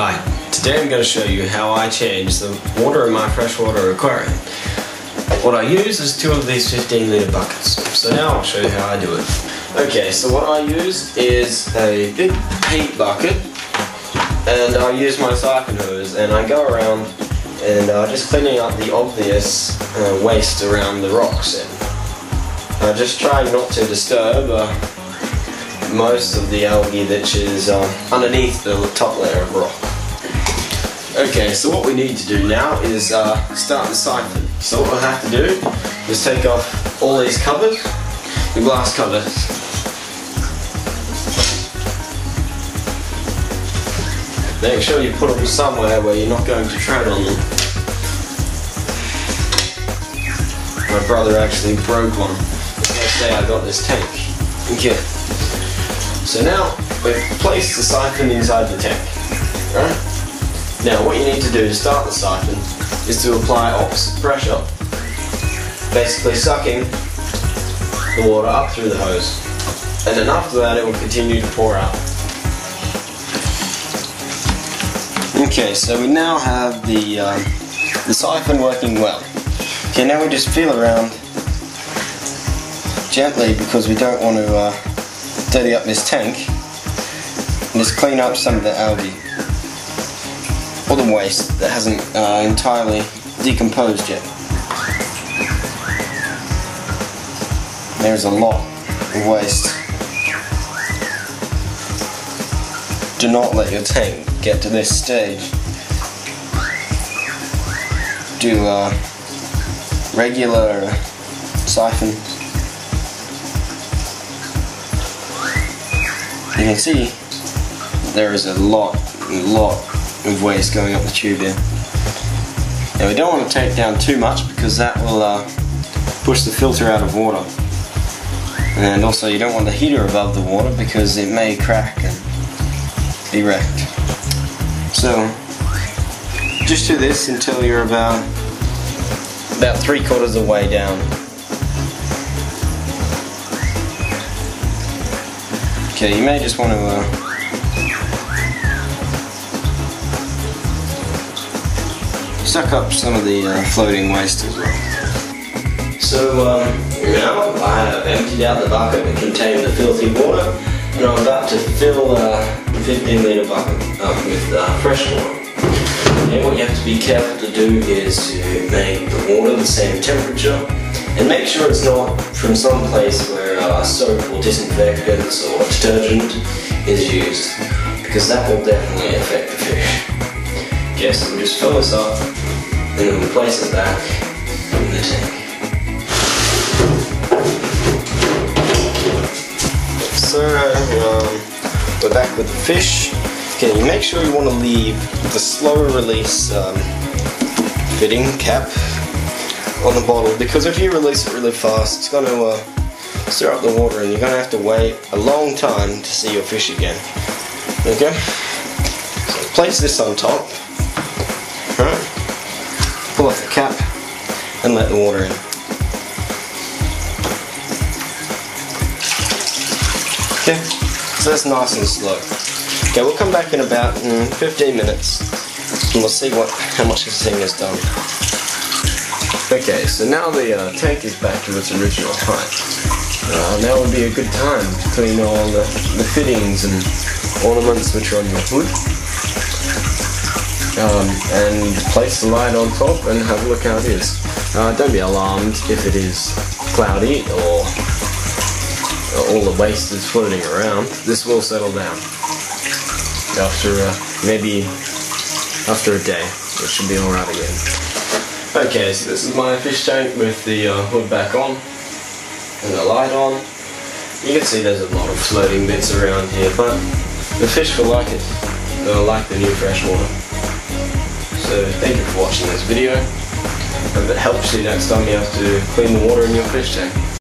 Hi, today I'm going to show you how I change the water in my freshwater aquarium. What I use is two of these 15-litre buckets. So now I'll show you how I do it. Okay, so what I use is a big paint bucket, and I use my siphon hose, and I go around and just cleaning up the obvious waste around the rocks, and just trying not to disturb most of the algae that is underneath the top layer of rock. Okay, so what we need to do now is start the siphon. So what we'll have to do is take off all these covers, the glass covers. Make sure you put them somewhere where you're not going to tread on them. My brother actually broke one the first day I got this tank. Okay. So now we've placed the siphon inside the tank. Right? Now what you need to do to start the siphon is to apply opposite pressure, basically sucking the water up through the hose, and then after that it will continue to pour out. Okay, so we now have the siphon working well. Okay, now we just feel around gently because we don't want to dirty up this tank, and just clean up some of the algae or the waste that hasn't entirely decomposed yet. There's a lot of waste. Do not let your tank get to this stage. Do regular siphons. You can see there is a lot of waste going up the tube here. Now we don't want to take down too much because that will push the filter out of water. And also you don't want the heater above the water because it may crack and be wrecked. So just do this until you're about 3/4 of the way down. Okay, you may just want to suck up some of the floating waste as well. So now I have emptied out the bucket that contained the filthy water, and I'm about to fill the 15-litre bucket up with fresh water. And what you have to be careful to do is to make the water the same temperature, and make sure it's not from some place where soap or disinfectants or detergent is used, because that will definitely affect the fish. Okay, so we'll just fill this up, and then we'll place it back in the tank. So we're back with the fish. Okay, you make sure you want to leave the slow release fitting cap on the bottle, because if you release it really fast, it's going to stir up the water, and you're going to have to wait a long time to see your fish again. Okay? So place this on top. Alright. Pull off the cap and let the water in. Okay, so that's nice and slow. Okay, we'll come back in about 15 minutes and we'll see how much this thing has done. Okay, so now the tank is back to its original height. Now would be a good time to clean all the fittings and ornaments which are on your hood. And place the light on top and have a look how it is. Don't be alarmed if it is cloudy or all the waste is floating around. This will settle down after maybe after a day. It should be alright again. Okay, so this is my fish tank with the hood back on and the light on. You can see there's a lot of floating bits around here, but the fish will like it. They'll like the new fresh water. So thank you for watching this video. If it helps you next time you have to clean the water in your fish tank.